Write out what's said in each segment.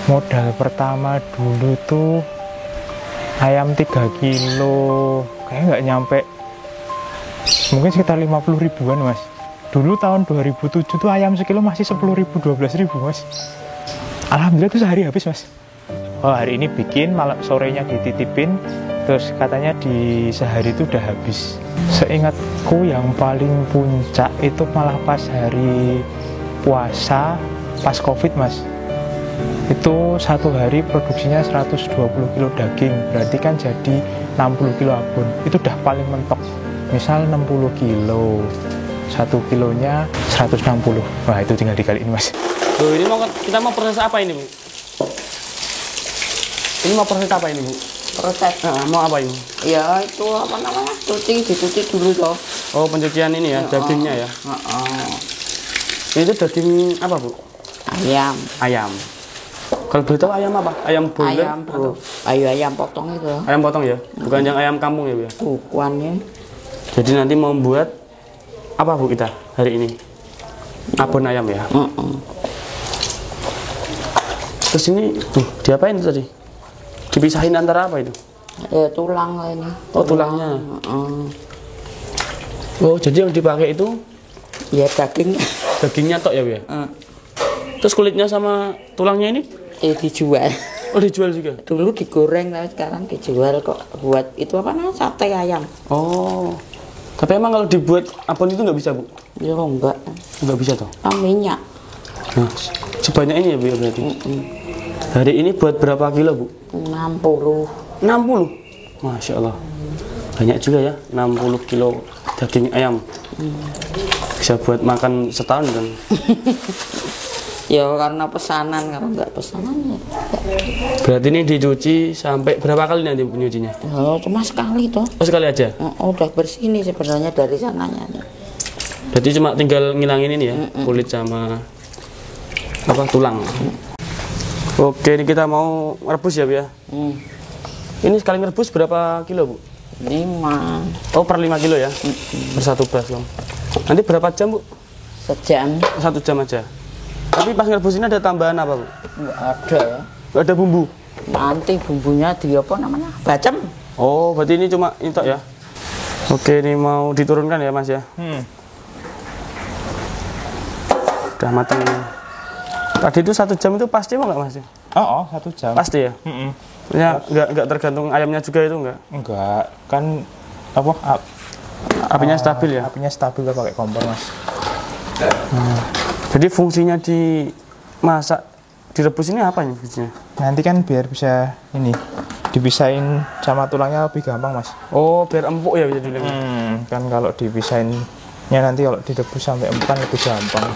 Modal pertama dulu tuh ayam 3 kilo, kayaknya nggak nyampe, mungkin sekitar 50 ribuan mas. Dulu tahun 2007 tuh ayam sekilo masih 10 ribu, 12 ribu mas. Alhamdulillah tuh sehari habis mas. Oh hari ini bikin, malam sorenya dititipin, terus katanya di sehari itu udah habis. Seingatku yang paling puncak itu malah pas hari puasa, pas covid mas. Itu satu hari produksinya 120 kilo daging, berarti kan jadi 60 kilo abon. Itu udah paling mentok. Misal 60 kilo, 1 kilonya 160. Wah itu tinggal dikaliin mas. Loh, ini kita mau proses apa ini bu? Ini mau proses apa ini bu? Proses. Mau apa ini? Ya itu apa namanya? Dicuci dulu toh. Oh pencucian ini ya, dagingnya ya. Ini tuh daging apa bu? Ayam. Ayam. Kalau boleh tahu ayam apa? Ayam boiler? Ayam bro. Ayam potong itu. Ayam potong ya? Bukan yang ayam kampung ya bu? Bukannya. Jadi nanti mau buat apa bu kita hari ini? Abon ayam ya? Terus ini tuh diapain tadi? Dipisahin antara apa itu? Tulang lah ini. Oh tulangnya. Oh jadi yang dipakai itu? Ya daging. Dagingnya tok ya bu ya? Terus kulitnya sama tulangnya ini? Dijual. Oh dijual juga? Dulu digoreng tapi sekarang dijual kok. Buat itu apa namanya? Sate ayam. Oh. Tapi emang kalau dibuat abon itu nggak bisa bu? Ya enggak. Nggak bisa toh? Minyak. Nah, sebanyak ini ya bu ya berarti? Hari ini buat berapa kilo bu? 60. 60? Masya Allah. Banyak juga ya, 60 kilo daging ayam. Bisa buat makan setahun kan? Ya karena pesanan, kalau nggak pesanan ya. Berarti ini dicuci sampai berapa kali nanti penyucinya? Oh, cuma sekali toh. Oh sekali aja? Udah bersih nih sebenarnya dari sananya nih. Berarti cuma tinggal ngilangin ini ya, kulit sama apa tulang. Oke, ini kita mau rebus ya bu ya? Ini sekali ngerebus berapa kilo bu? 5. Oh per 5 kilo ya? Per 1 baskom. Nanti berapa jam bu? Sejam. 1 jam aja. Tapi pas ngerebus ini ada tambahan apa bu? Nggak ada ya. Nggak ada bumbu? Nanti bumbunya di apa namanya? Bacem. Oh berarti ini cuma ini tok ya? Oke ini mau diturunkan ya mas ya? Udah matang. Tadi itu 1 jam itu pasti mau nggak mas? Oh 1 jam. Pasti ya? Ya nggak tergantung ayamnya juga itu nggak? Enggak, kan apa? Apinya stabil ya? Apinya stabil lah pakai kompor mas. Jadi fungsinya dimasak, direbus ini apa nih fungsinya? Nanti kan biar bisa ini dipisahin sama tulangnya lebih gampang mas. Oh biar empuk ya bisa dibilang. Kan kalau dipisahinnya nanti kalau direbus sampai empuk kan lebih gampang.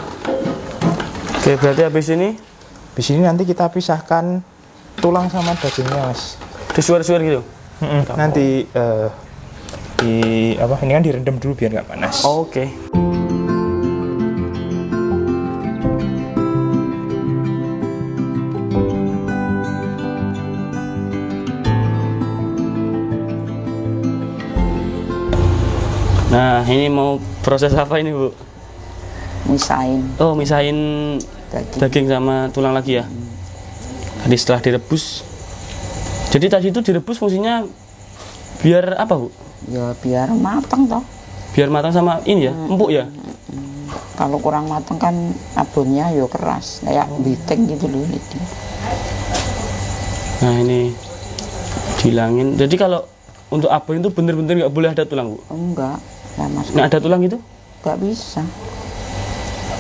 Oke berarti habis ini? Di sini nanti kita pisahkan tulang sama dagingnya mas. Disuar-suar gitu? Nanti di apa? Ini kan direndam dulu biar nggak panas. Oke. Nah ini mau proses apa ini bu? Misahin Oh misahin daging sama tulang lagi ya? Tadi setelah direbus. Jadi tadi itu direbus fungsinya biar apa bu? Ya biar matang toh. Biar matang sama ini ya, empuk ya? Kalau kurang matang kan abonnya ya keras, kayak biting gitu loh. Nah ini dihilangin. Jadi kalau untuk abon itu bener-bener nggak boleh ada tulang bu? Enggak, ya mas. Nggak ada tulang itu? Nggak bisa.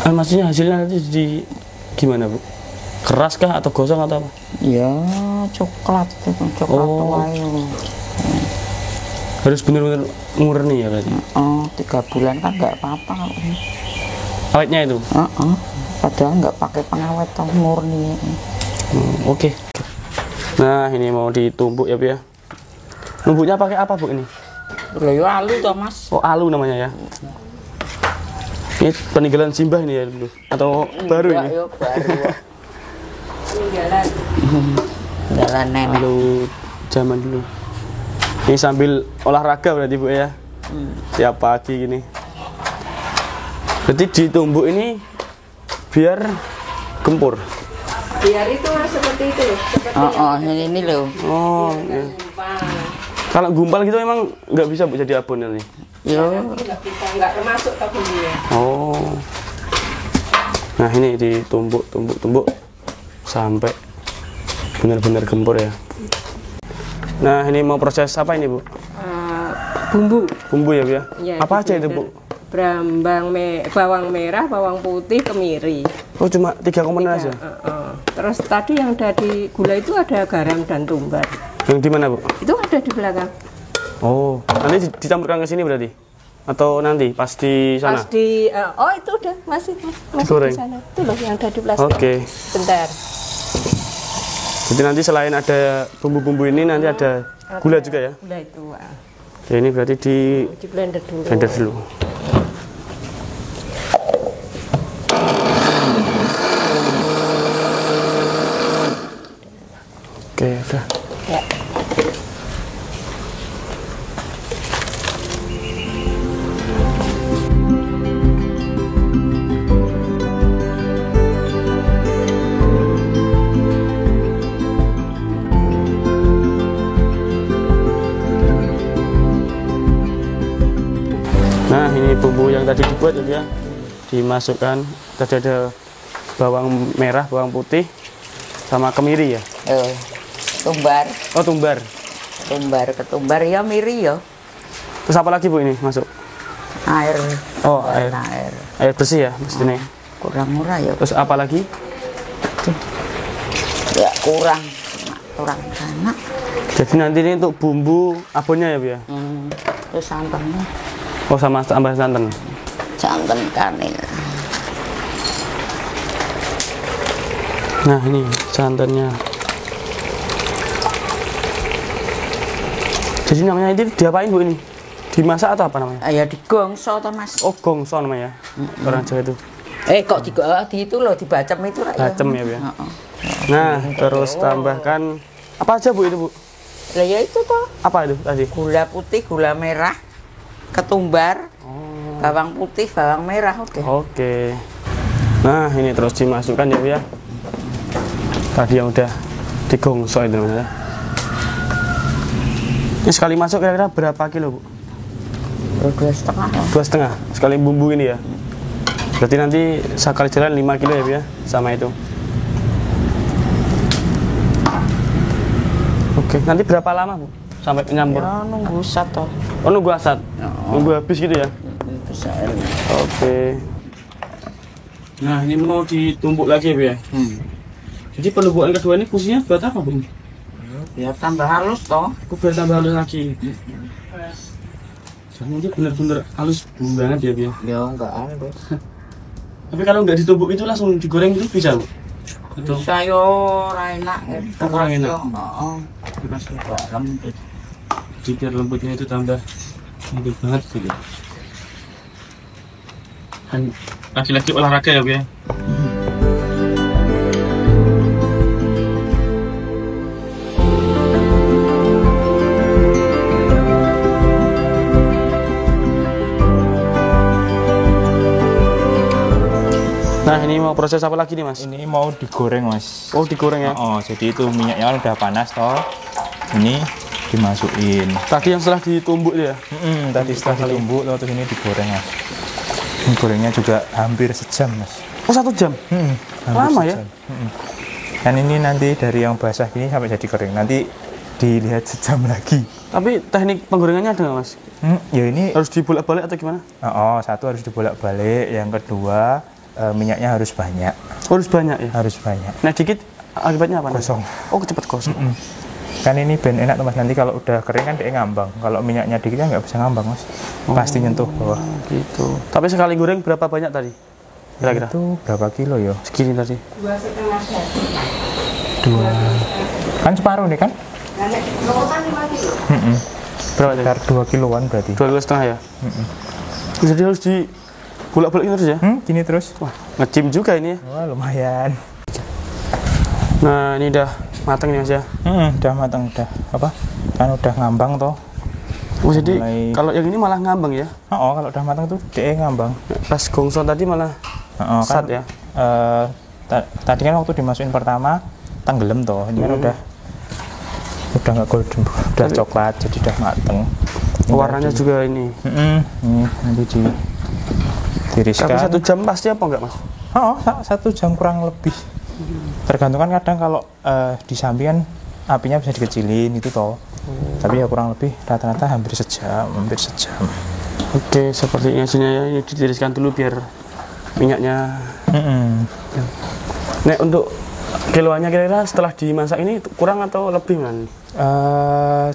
Maksudnya hasilnya nanti di gimana bu? Keras kah atau gosong atau apa? Ya coklat wae. Harus bener-bener murni ya berarti? 3 bulan kan nggak apa-apa. Awetnya itu? Padahal nggak pakai pengawet toh, murni. Oke. Nah ini mau ditumbuk ya bu ya? Numbuknya pakai apa bu ini? Loyo alu toh mas. Oh alu namanya ya? Ini peninggalan Simbah ini ya dulu? Atau baru ini? Yo, baru. Jalan nenek. Alu zaman dulu. Ini sambil olahraga berarti bu ya? Tiap pagi gini. Jadi ditumbuk ini biar gempur. biar itu seperti itu loh. Seperti ini loh. Oh, iya. Kalau gumpal gitu emang nggak bisa Bu jadi abon ini? Yo. Nggak bisa, nggak termasuk ke bumbunya. Oh. Nah ini ditumbuk sampai benar-benar gempur ya. Nah ini mau proses apa ini Bu? Bumbu. Bumbu ya Bu ya? Ya, apa aja itu Bu? Bawang merah, bawang putih, kemiri. Oh cuma 3 komponen aja? Terus tadi yang dari gula itu ada garam dan tumbar. Yang di mana Bu? Itu ada di belakang. Oh nanti dicampurkan ke sini berarti? Atau nanti pas di sana? Pas di itu udah masih digoreng. Di sana. Itu loh yang ada di plastik. Oke. Bentar. Jadi nanti selain ada bumbu-bumbu ini nanti ada gula juga ya? Gula itu. Ya, ini berarti di blender dulu. Blender dulu. Oke, udah. Ya. Nah ini bumbu yang tadi dibuat ya, dimasukkan. Tadi ada bawang merah, bawang putih, sama kemiri ya. Tumbar, Oh tumbar. ketumbar ya miri ya. Terus apa lagi Bu ini masuk? Air. Oh air bersih ya mestinya. Kurang murah ya. Terus apa lagi? Ya kurang enak. Jadi nanti ini untuk bumbu abonnya ya Bu ya. Terus santannya, Oh sama tambah santan. santan kanil. Nah ini santannya. Jadi namanya ini diapain Bu ini? Dimasak atau apa namanya? Ya digongso toh Mas. Oh gongso namanya. Orang Jawa itu. Kok di itu loh dibacem itu lah ya. Bacem ya Bu ya. Nah terus tambahkan apa aja Bu itu Bu? Lah ya itu toh. Apa itu tadi? Gula putih, gula merah, ketumbar, bawang putih, bawang merah udah. Oke. Nah ini terus dimasukkan ya Bu ya. Tadi yang udah digongso itu namanya. Ini sekali masuk kira-kira berapa kilo Bu? 2,5 ya. 2,5 sekali bumbu ini ya. Berarti nanti sekali jalan 5 kilo ya Bu ya, sama itu. Oke, nanti berapa lama Bu sampai nyampur? Ya nunggu satu. Oh nunggu asat, nunggu habis gitu ya? Bisa. Oke. Nah ini mau ditumbuk lagi ya Bu ya? Jadi penumbukan kedua ini fungsinya buat apa Bu? Biar tambah halus toh. Biar tambah halus lagi. Jadi nanti bener-bener halus banget ya Bu ya? Ya enggak halus. Tapi kalau nggak ditumbuk itu langsung digoreng itu bisa Bu? Bisa yo ora enak. Kurang enak. Heeh. Lembut. Jadi biar lembutnya itu tambah lembut banget gitu. Dan lagi-lagi olahraga ya Bu ya? Nah ini mau proses apa lagi nih Mas? Ini mau digoreng Mas. Oh digoreng ya? Oh jadi itu minyaknya kan udah panas toh. Ini dimasukin. Tadi yang setelah ditumbuk ya? Tadi setelah ditumbuk terus ini digoreng Mas. Ini gorengnya juga hampir sejam Mas. Oh 1 jam? Lama ya? Kan ini nanti dari yang basah gini sampai jadi kering. Nanti dilihat sejam lagi. Tapi teknik penggorengannya ada nggak Mas? Ya ini Harus dibolak-balik atau gimana? satu harus dibolak-balik. Yang kedua minyaknya harus banyak. Harus banyak ya? Harus banyak. Nah dikit akibatnya apa? Kosong. Oh cepat kosong. Kan ini ben enak tuh Mas, nanti kalau udah kering kan dia ngambang. Kalau minyaknya dikit kan nggak bisa ngambang Mas. Pasti nyentuh bawah. Gitu. Tapi sekali goreng berapa banyak tadi? Kira-kira? Itu berapa kilo ya? Segini tadi. 2,5 Dua. Kan separuh nih kan? Berapa tadi? Sekitar 2 kiloan berarti. 2,5 ya? Jadi harus di bolak-balik terus ya? Gini terus. Wah ngecim juga ini ya. Wah lumayan. Nah ini udah matang nih Mas ya? Udah matang udah. Apa? Kan udah ngambang toh. Oh jadi Mulai- kalau yang ini malah ngambang ya? Kalau udah matang tuh dia ngambang. Pas gongso tadi malah Kan sat ya? Tadi kan waktu dimasukin pertama tenggelam toh, ini kan udah nggak golden, udah coklat, jadi udah mateng. Warnanya juga ini. Ini nanti ditiriskan. Tapi 1 jam pasti apa enggak, Mas? Oh, 1 jam kurang lebih. Tergantung kan kadang kalau di samping kan apinya bisa dikecilin itu toh. Tapi ya kurang lebih rata-rata hampir sejam. Oke, seperti ini hasilnya ya. Ini ditiriskan dulu biar minyaknya. Nek untuk kiloannya kira-kira setelah dimasak ini kurang atau lebih, Man?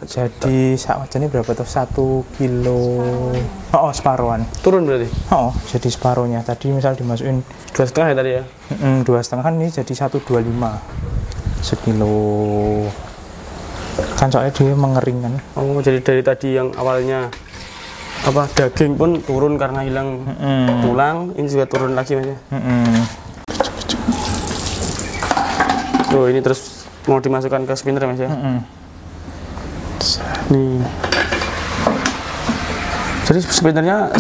Jadi sak wajan ini berapa tuh? 1 kilo. Oh, separuhan. Turun berarti? Oh, jadi separuhnya. Tadi misal dimasukin 2,5 ya tadi ya? 2,5 kan ini jadi 125 sekilo. Kan soalnya dia mengering kan. Oh, jadi dari tadi yang awalnya apa daging pun turun karena hilang tulang, ini juga turun lagi, Mas ya? Tuh, ini terus mau dimasukkan ke spinner, Mas ya? Nih. Jadi spinnernya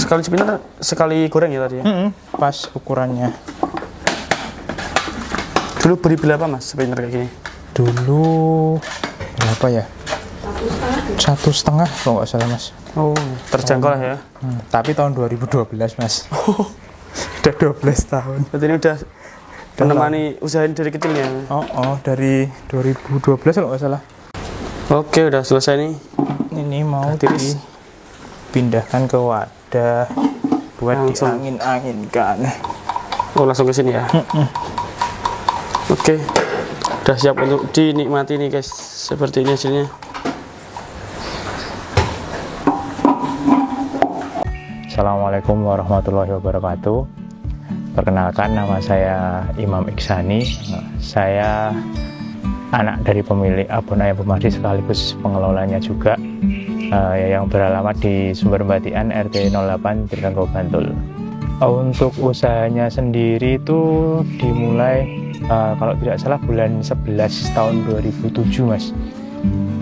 sekali goreng ya tadi ya? Pas ukurannya. Dulu beli berapa, Mas, spinner kayak gini? Dulu berapa ya? 1,5 kalau nggak salah, Mas. Oh, terjangkau lah ya? Tapi tahun 2012, Mas. Udah 12 tahun. Berarti ini udah menemani usaha dari kecilnya? Dari 2012 kalau nggak salah. Oke, udah selesai nih. Ini mau dipindahkan ke wadah buat diangin-anginkan. Oh, langsung ke sini ya? Oke, udah siap untuk dinikmati nih, guys. Seperti ini hasilnya. Assalamualaikum warahmatullahi wabarakatuh. Perkenalkan, nama saya Imam Iksani. Saya anak dari pemilik Abon Ayam Pemadi sekaligus pengelolanya juga, yang beralamat di Sumber Batian RT 08 Tirtanggo, Bantul. Untuk usahanya sendiri itu dimulai kalau tidak salah bulan 11 tahun 2007, Mas.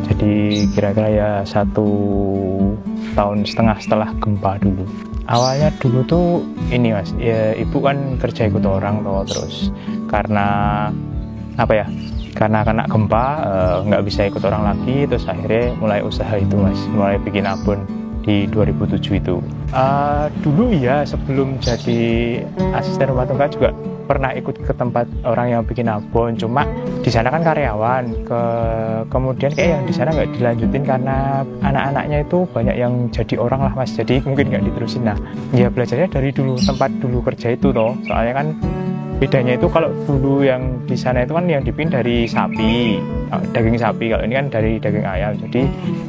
Jadi kira-kira ya 1,5 tahun setelah gempa dulu. Awalnya dulu tuh ini, Mas, ya ibu kan kerja ikut orang toh, terus karena apa ya, karena kena gempa nggak bisa ikut orang lagi, terus akhirnya mulai usaha itu, Mas, mulai bikin abon di 2007 itu. Dulu ya sebelum jadi asisten rumah tangga juga pernah ikut ke tempat orang yang bikin abon, cuma di sana kan karyawan. Kemudian kayak yang di sana nggak dilanjutin karena anak-anaknya itu banyak yang jadi orang lah, Mas, jadi mungkin nggak diterusin. Nah ya belajarnya dari dulu tempat dulu kerja itu toh, soalnya kan bedanya itu kalau dulu yang di sana itu kan yang dipin dari sapi, daging sapi, kalau ini kan dari daging ayam, jadi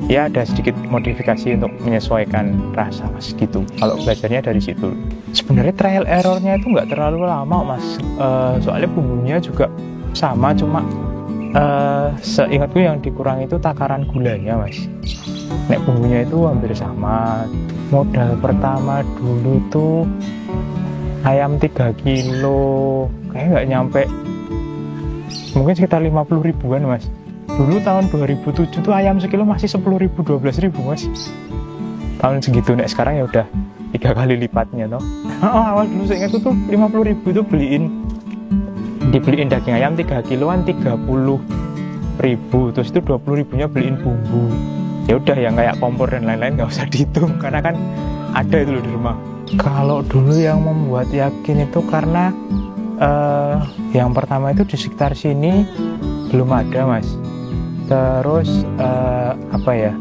ya ada sedikit modifikasi untuk menyesuaikan rasa, Mas, gitu. Kalau belajarnya dari situ. Sebenarnya trial errornya itu nggak terlalu lama, Mas, soalnya bumbunya juga sama, cuma seingatku yang dikurang itu takaran gulanya, Mas. Nek bumbunya itu hampir sama. Modal pertama dulu tuh ayam 3 kilo, kayaknya nggak nyampe, mungkin sekitar 50 ribuan, Mas. Dulu tahun 2007 tuh ayam sekilo masih 10 ribu, 12 ribu, Mas. Tahun segitu, nek sekarang ya udah 3 kali lipatnya toh. Awal dulu saya ingat tuh 50 ribu tuh dibeliin daging ayam 3 kiloan 30 ribu, terus itu 20 ribunya beliin bumbu. Ya udah yang kayak kompor dan lain-lain nggak usah dihitung karena kan ada itu loh di rumah. Kalau dulu yang membuat yakin itu karena yang pertama itu di sekitar sini belum ada, Mas. Terus apa ya,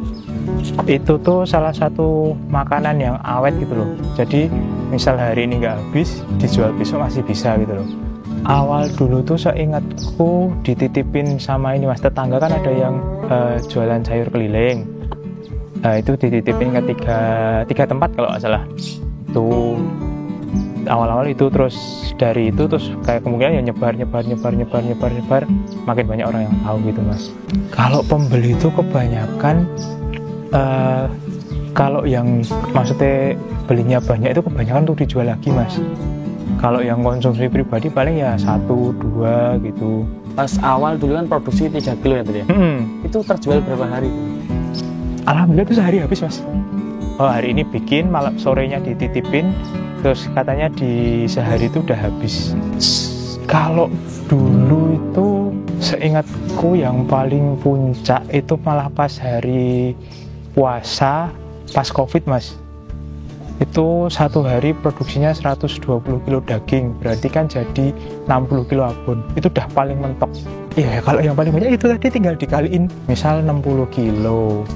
itu tuh salah satu makanan yang awet gitu loh. Jadi misal hari ini nggak habis, dijual besok masih bisa gitu loh. Awal dulu tuh seingatku dititipin sama ini, Mas, tetangga kan ada yang jualan sayur keliling. Itu dititipin ke tiga tempat kalau nggak salah. Itu awal-awal itu, terus dari itu terus kayak kemungkinan ya nyebar, makin banyak orang yang tahu gitu, Mas. Kalau pembeli itu kebanyakan kalau yang maksudnya belinya banyak itu kebanyakan untuk dijual lagi, Mas. Kalau yang konsumsi pribadi paling ya 1-2 gitu. Pas awal dulu kan produksi 3 kilo ya tadi ya? Itu terjual berapa hari? Alhamdulillah itu sehari habis, Mas. Oh, hari ini bikin, malam sorenya dititipin, terus katanya di sehari itu udah habis. Kalau dulu itu seingatku yang paling puncak itu malah pas hari puasa, pas COVID mas. Itu satu hari produksinya 120 kilo daging, berarti kan jadi 60 kilo abon. Itu udah paling mentok. Iya, kalau yang paling banyak itu tadi tinggal dikaliin, misal 60 kilo,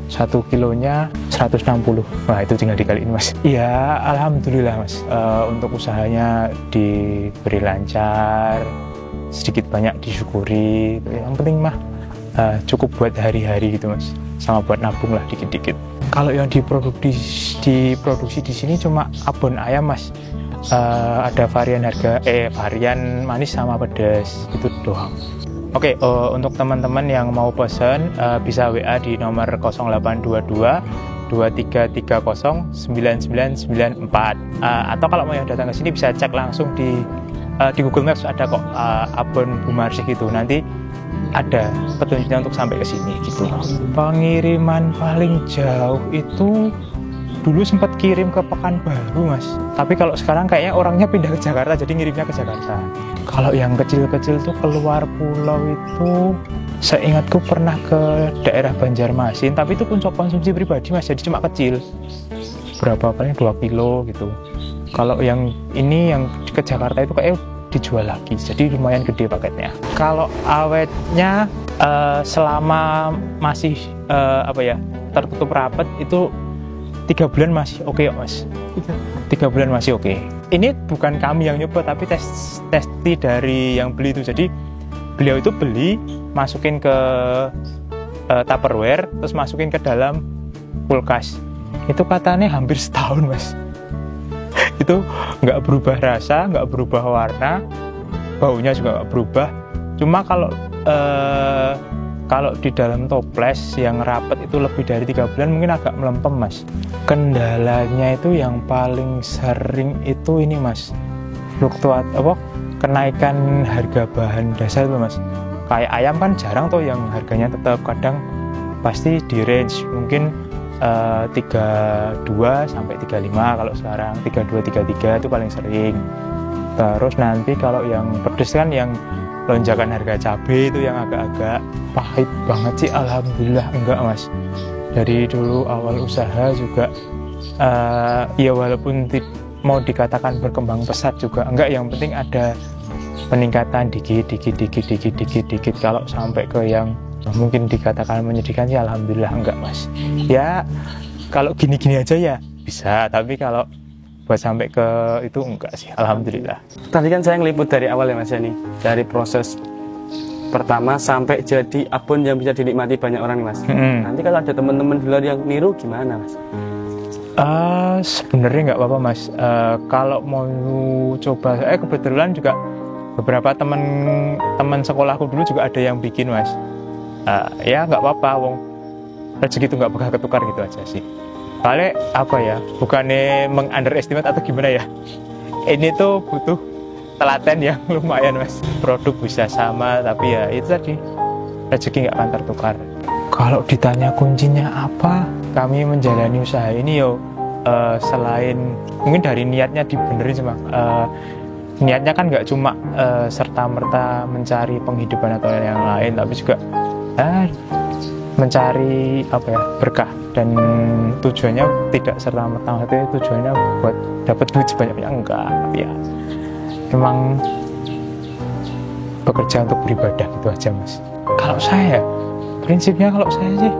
1 kilonya 160. Wah, itu tinggal dikaliin mas. Iya, alhamdulillah mas, untuk usahanya diberi lancar, sedikit banyak disyukuri. Yang penting mah cukup buat hari-hari gitu mas, sama buat nabung lah dikit-dikit. Kalau yang diproduksi di sini cuma abon ayam mas, ada varian varian manis sama pedas, itu doang. Oke, untuk teman-teman yang mau pesen bisa WA di nomor 0822 2330 9994, atau kalau mau yang datang ke sini bisa cek langsung di Google Maps, ada kok abon Bumarsih gitu, nanti ada petunjuknya untuk sampai ke sini gitu. Pengiriman paling jauh itu dulu sempat kirim ke Pekanbaru mas, tapi kalau sekarang kayaknya orangnya pindah ke Jakarta, jadi ngirimnya ke Jakarta. Kalau yang kecil-kecil tuh keluar pulau itu seingatku pernah ke daerah Banjarmasin, tapi itu untuk konsumsi pribadi mas, jadi cuma kecil, berapa paling 2 kilo gitu. Kalau yang ini yang ke Jakarta itu kayak dijual lagi, jadi lumayan gede paketnya. Kalau awetnya selama masih tertutup rapat itu 3 bulan masih oke mas. 3 bulan masih oke. Ini bukan kami yang nyoba, tapi testi dari yang beli itu. Jadi beliau itu beli, masukin ke Tupperware, terus masukin ke dalam kulkas. Itu katanya hampir setahun mas. Itu nggak berubah rasa, nggak berubah warna, baunya juga nggak berubah. Cuma kalau di dalam toples yang rapat itu lebih dari 3 bulan mungkin agak melempem mas. Kendalanya itu yang paling sering itu ini mas, kenaikan harga bahan dasar itu mas. Kayak ayam kan jarang tuh yang harganya tetap, kadang pasti di range mungkin 32 sampai 35, kalau sekarang 32 33 itu paling sering. Terus nanti kalau yang pedes kan yang lonjakan harga cabai itu yang agak-agak pahit banget sih, alhamdulillah enggak mas. Dari dulu awal usaha juga ya walaupun mau dikatakan berkembang pesat juga enggak, yang penting ada peningkatan dikit. Kalau sampai ke yang mungkin dikatakan menyedihkan sih alhamdulillah enggak mas. Ya kalau gini-gini aja ya bisa, tapi kalau buat sampai ke itu enggak sih, alhamdulillah. Tadi kan saya ngeliput dari awal ya mas ya nih, dari proses pertama sampai jadi abon yang bisa dinikmati banyak orang nih mas. Nanti kalau ada teman-teman di luar yang niru gimana mas? Sebenarnya nggak apa-apa mas. Kalau mau coba, kebetulan juga beberapa teman sekolahku dulu juga ada yang bikin mas. Ya nggak apa-apa, wong rezeki itu nggak bakal ketukar gitu aja sih. Paling bukannya meng-underestimate atau gimana ya, ini tuh butuh telaten yang lumayan mas. Produk bisa sama, tapi ya itu tadi, rezeki nggak akan tertukar. Kalau ditanya kuncinya apa, kami menjalani usaha ini selain mungkin dari niatnya dibenerin sama niatnya kan nggak cuma serta-merta mencari penghidupan atau yang lain, tapi juga mencari berkah, dan tujuannya tidak serta-merta tujuannya buat dapat duit sebanyak-banyak, enggak, ya memang bekerja untuk beribadah gitu aja mas. Kalau saya prinsipnya, kalau saya sih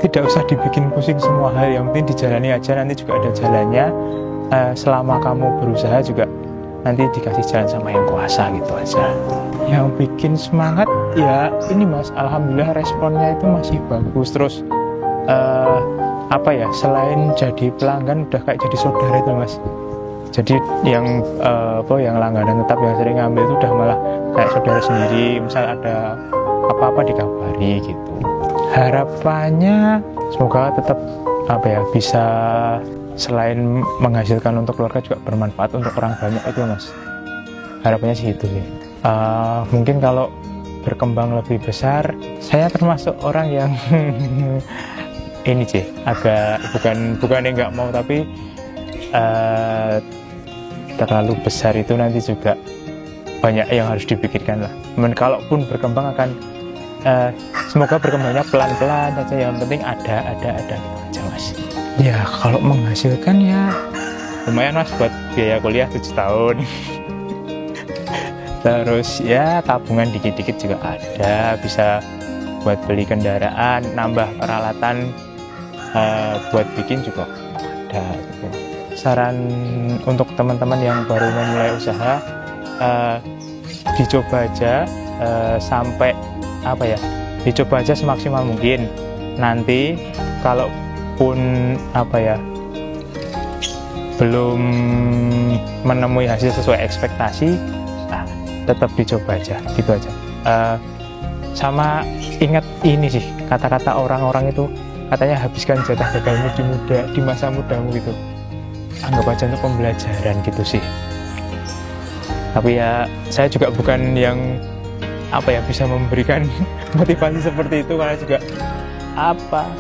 tidak usah dibikin pusing semua hal, yang penting dijalani aja, nanti juga ada jalannya. Selama kamu berusaha juga nanti dikasih jalan sama yang kuasa gitu aja. Yang bikin semangat ya ini mas, alhamdulillah responnya itu masih bagus. Terus selain jadi pelanggan udah kayak jadi saudara itu mas. Jadi yang langganan tetap yang sering ngambil itu udah malah kayak saudara sendiri. Misal ada apa-apa dikabari gitu. Harapannya semoga tetap bisa selain menghasilkan untuk keluarga juga bermanfaat untuk orang banyak itu mas. Harapannya sih itu sih. Mungkin kalau berkembang lebih besar, saya termasuk orang yang ini sih agak bukan yang nggak mau, tapi terlalu besar itu nanti juga banyak yang harus dipikirkan lah. Kalaupun berkembang akan semoga berkembangnya pelan-pelan aja, yang penting ada gitu aja mas. Ya kalau menghasilkan ya lumayan mas buat biaya kuliah 7 tahun. Terus ya tabungan dikit-dikit juga ada, bisa buat beli kendaraan, nambah peralatan buat bikin juga ada gitu. Saran untuk teman-teman yang baru memulai usaha, dicoba aja sampai dicoba aja semaksimal mungkin. Nanti kalaupun belum menemui hasil sesuai ekspektasi, tetap dicoba aja gitu aja. Sama ingat ini sih, kata-kata orang-orang itu katanya habiskan jatah gagalmu di masa mudamu gitu. Anggap aja untuk pembelajaran gitu sih. Tapi ya saya juga bukan yang bisa memberikan motivasi seperti itu, karena juga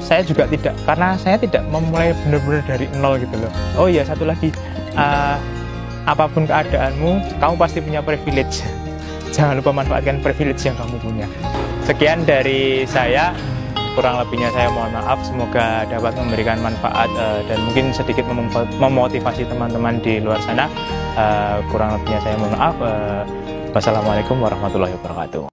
saya juga tidak, karena saya tidak memulai benar-benar dari nol gitu loh. Oh iya, satu lagi, apapun keadaanmu, kamu pasti punya privilege. Jangan lupa manfaatkan privilege yang kamu punya. Sekian dari saya, kurang lebihnya saya mohon maaf. Semoga dapat memberikan manfaat dan mungkin sedikit memotivasi teman-teman di luar sana. Kurang lebihnya saya mohon maaf. Wassalamualaikum warahmatullahi wabarakatuh.